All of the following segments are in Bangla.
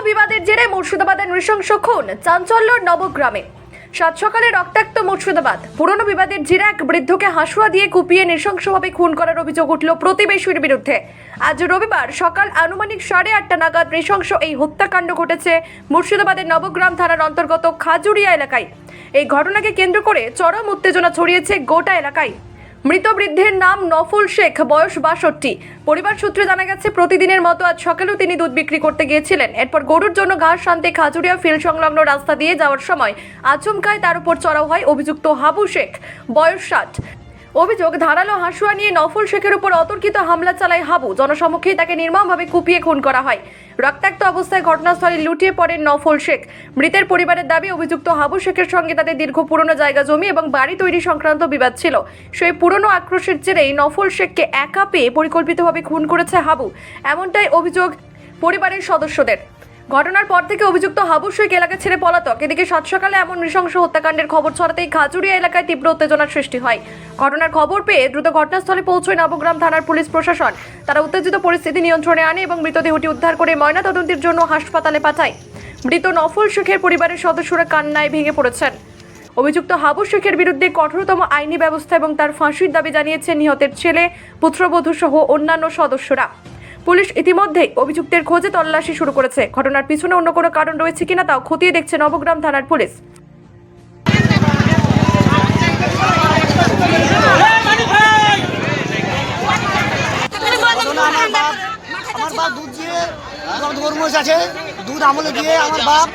বিবাদের জেরে মুর্শিদাবাদের নৃশংস খুন, চাঞ্চল্য নবগ্রামে। সাত সকালে রক্তাক্ত মুর্শিদাবাদ। পুরনো বিবাদের জেরে এক বৃদ্ধকে হাসুয়া দিয়ে কুপিয়ে নৃশংসভাবে খুন করার অভিযোগ উঠল প্রতিবেশীর বিরুদ্ধে। আজ রবিবার সকাল আনুমানিক 8:30 নাগাদ নৃশংস এই হত্যাকাণ্ড ঘটেছে মুর্শিদাবাদের নবগ্রাম থানার অন্তর্গত খাজুরিয়া এলাকায়। এই ঘটনাকে কেন্দ্র করে চরম উত্তেজনা ছড়িয়েছে গোটা এলাকায়। মৃত বৃদ্ধের নাম নফল শেখ, বয়স 62। পরিবার সূত্রে জানা গেছে, প্রতিদিনের মতো আজ সকালেও তিনি দুধ বিক্রি করতে গিয়েছিলেন। এরপর গরুর জন্য ঘাস আনতে খাজুরিয়া ফিল্ড সংলগ্ন রাস্তা দিয়ে যাওয়ার সময় আচমকায় তার উপর চড়াও হয় অভিযুক্ত হাবু শেখ, বয়স 60। অভিযোগ, ধারালো হাসুয়া নিয়ে নফল শেখের উপর অতর্কিত হামলা চালায় হাবু। জনসম্মুখেই তাকে নির্মমভাবে কুপিয়ে খুন করা হয়। রক্তাক্ত অবস্থায় ঘটনাস্থলে লুটিয়ে পড়েন নফল শেখ। মৃতের পরিবারের দাবি, অভিযুক্ত হাবু শেখের সঙ্গে তাদের দীর্ঘ পুরনো জায়গা জমি এবং বাড়ি তৈরি সংক্রান্ত বিবাদ ছিল। সেই পুরনো আক্রোশের জেরেই নফল শেখকে একা পেয়ে পরিকল্পিতভাবে খুন করেছে হাবু, এমনটাই অভিযোগ পরিবারের সদস্যদের। ঘটনার পর থেকে অভিযুক্ত হাবু শেখ এলাকা ছেড়ে পলাতক। এদিকে সাত সকালে এমন নৃশংস হত্যাকাণ্ডের খবর ছড়াতেই খাজুরিয়া এলাকায় তীব্র উত্তেজনার সৃষ্টি হয়। ঘটনার খবর পেয়ে দ্রুত ঘটনাস্থলে পৌঁছয় নবগ্রাম থানার পুলিশ প্রশাসন। তারা উত্তেজিত পরিস্থিতি নিয়ন্ত্রণে আনে এবং মৃতদেহটি উদ্ধার করে ময়নাতদন্তের জন্য হাসপাতালে পাঠায়। মৃত নফল শেখের পরিবারের সদস্যরা কান্নায় ভেঙে পড়েছেন। অভিযুক্ত হাবু শেখের বিরুদ্ধে কঠোরতম আইনি ব্যবস্থা এবং তার ফাঁসির দাবি জানিয়েছেন নিহতের ছেলে, পুত্রবধূ সহ অন্যান্য সদস্যরা। পুলিশ ইতিমধ্যেই অভিযুক্তের খোঁজে তল্লাশি শুরু করেছে। ঘটনার পিছনে অন্য কোনো কারণ রয়েছে কিনা তাও খতিয়ে দেখছে নবগ্রাম থানার পুলিশ। আমার বাপ দুধ দিয়ে গরু মহিষ আছে, দুধ আমলে দিয়ে আমার বাপ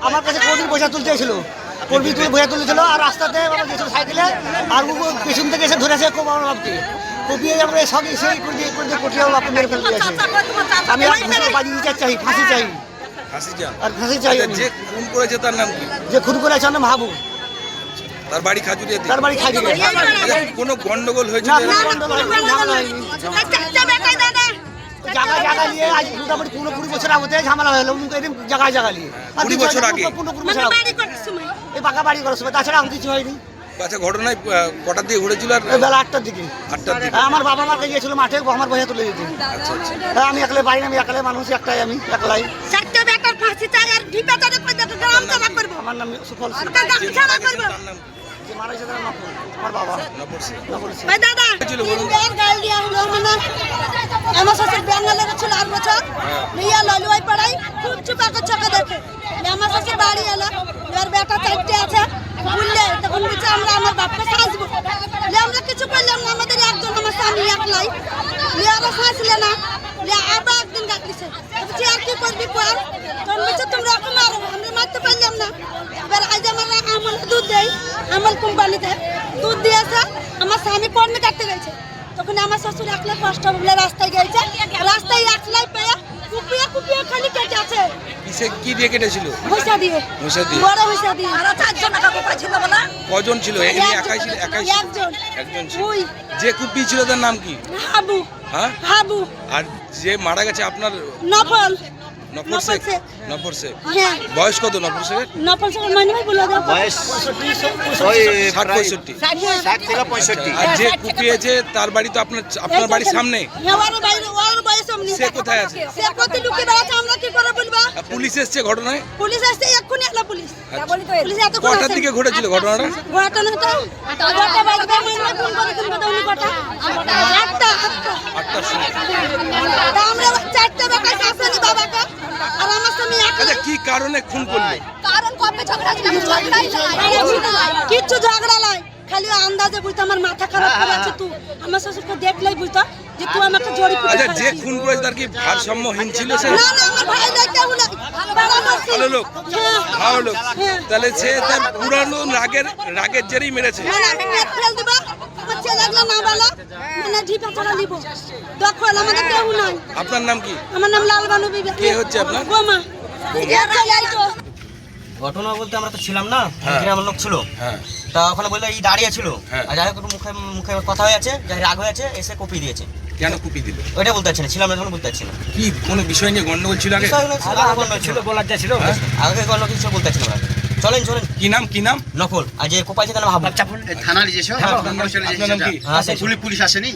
আমার কাছে কর্মীর পয়সা তুলতে এসেছিল, কর্মী তুলে পয়সা তুলেছিল। আর রাস্তাতে গেছিল সাইকেলে, আর পেছন থেকে এসে ধরেছে আমার বাপকে কপিয়ে আমরা সব এসেই কটিয়ে বাপকে মেরে ফেলতে গেছে। আমি বাজি দিতে চাই, ফাঁসি চাই, আর ফাঁসি চাই। যে খুন করেছে তার নাম কি? যে খুন করেছে তার নাম হাবু। তার বাড়ি খাজুরিয়াতে? তার বাড়ি খাজুরিয়া। কোনো গন্ডগোল হয়েছে? জায়গা জায়গা নিয়ে আজ মোটামুটি 15-20 বছর আগে ঝামেলা হলো, জায়গায় জায়গা নিয়ে 20 বছর আগে? 15 বছর আগে এই পাকা বাড়ি করার সময়, তাছাড়া আমি কিছু হয়নি। আচ্ছা, ঘটনায় কটার দিকে ঘটেছিল? আর বেলা 8টার দিকে। 8টার দিকে আমার বাবা মাকে গিয়েছিল মাঠে, আমার পয়সা তুলে দিতে। আচ্ছা আচ্ছা। আমি একলাই বাড়ি, আমি একলাই মানুষ, একটাই আমি একলাই। আমার নাম সুফল সিং। তার নাম কি? যে মারা গেছে তার নাম আমার বাবা নফল শেখ। নফল সিং। ছিল বলুন। আমার শ্বশুর ব্যাঙ্গা লেগেছিল 8 বছর, নিয়ে ললুয়াই পড়াই খুব চুপাকে চোখে দেখে। আমার শ্বশুর বাড়ি এলো, এবার বেটা 4টে আছে, বললে তখন বলছে আমরা আমার বাপকে সাজবো। আমরা কিছু করলাম না, আমাদের একজন আমার স্বামী একলাই, ওরা ফাঁসলে না। আবার একদিন গাঁথলিছে, বলছি আর কি করবি পর, তখন বলছে তোমরা এখন মারো, আমরা মারতে পারলাম না। এবার আজ আমরা আমল দুধ দেই, আমল কোম্পানিতে দুধ দিয়েছে। আমার স্বামী কর্মী কাটতে গেছে, তখন আমার শ্বশুর একলাই কষ্ট বলে রাস্তায় গেছে, রাস্তায় একলাই পেয়ে কুপিয়ে কুপিয়ে খালি কেটে আছে। কিসে কি দিয়ে কেটেছিল? পয়সা দিয়ে, পয়সা দিয়ে? বড় পয়সা দিয়ে। আর 4জন টাকা কোপা ছিল বলা। কজন ছিল? এমনি একাই ছিল? একাই ছিল? একজন ছিল। ওই যে কুপিয়ে ছিল তার নাম কি? হাবু। হ্যাঁ, হাবু। আর যে মারা গেছে আপনার? নফল। নফল শেখ। নফল শেখ। হ্যাঁ। বয়স কত নফল শেখের? নফল শেখ মানে ভাই বলে দাও। বয়স 60-65। 60 থেকে 65। আর যে কুপিয়েছে তার বাড়ি তো আপনার বাড়ির সামনে? হ্যাঁ, ওর বাড়ি, ওর বাড়ির সামনে। সে কোথায় আছে? সে কত লুকিয়ে বেড়াচ্ছে, আমরা কি করে বলবো? আর পুলিশ এসছে ঘটনায়? পুলিশ আসছে এক্ষুনি, এলো পুলিশ। পুলিশ এত কটার দিকে ঘটেছিল ঘটনাটা? ঘটনাটা 8টা বাজে, মানে ফোন করে কিনবো তো উনি কটা? 8টার সময়। তা আমরা 4টে বেটা শাশুড়ি বাবাকে, আর আমার স্বামী আচ্ছা, একলাই। কি কারণে খুন করলো? কারণ কবে ঝগড়া ছিল? কিচ্ছু ঝগড়া নাই, খালি আন্দাজে বুঝতো। আমার মাথা খারাপ করে আছে, তুই আমার শ্বশুরকে দেখলেই বুঝতো যে তুই আমাকে জড়ি পুজো আচ্ছা, যে করেছিস। খুন করেছে তার কি ভারসাম্যহীন ছিল সে? না না, আমার ভাই নাই, কেউ নাই, বাড়াবাড়ি। ভালো লোক? হ্যাঁ। ভালো লোক? হ্যাঁ। তাহলে সে তার পুরানো রাগের জেরেই মেরেছে? না না, আমি মেট ফেল দিব, আমার ছেলেগুলো না বলা, মানে ঝিপা চড়া দিব। দখল আমাদের কেউ নাই। আপনার নাম কি? আমার নাম লালবানু বিবি। কে হচ্ছে আপনার? বোমা। ঘটনা বলতে আমরা তো ছিলাম না, হ্যাঁ। গ্রামের লোক ছিল। হ্যাঁ। তা ওখানে বললো এই দাঁড়িয়ে ছিল, হ্যাঁ। আর যাই হোক একটু মুখে মুখে কথা হয়ে আছে, যাই রাগ হয়ে আছে, এসে কপি দিয়েছে। কেন কুপি দিল? ওইটা বলতে পারছি না, ছিলাম না তখন বলতে পারছি না। কি কোনো বিষয় নিয়ে গন্ডগোল ছিল আগে? ছিল বলার যা ছিল, আগে কোনো কিছু বলতে পারছি না। চলেন চলেন। কি নাম? কি নাম? নকল। আর যে কোপাইছে তার নাম হাবু। থানা নিয়েছো? আপনার নাম কি? হ্যাঁ, পুলিশ আসেনি?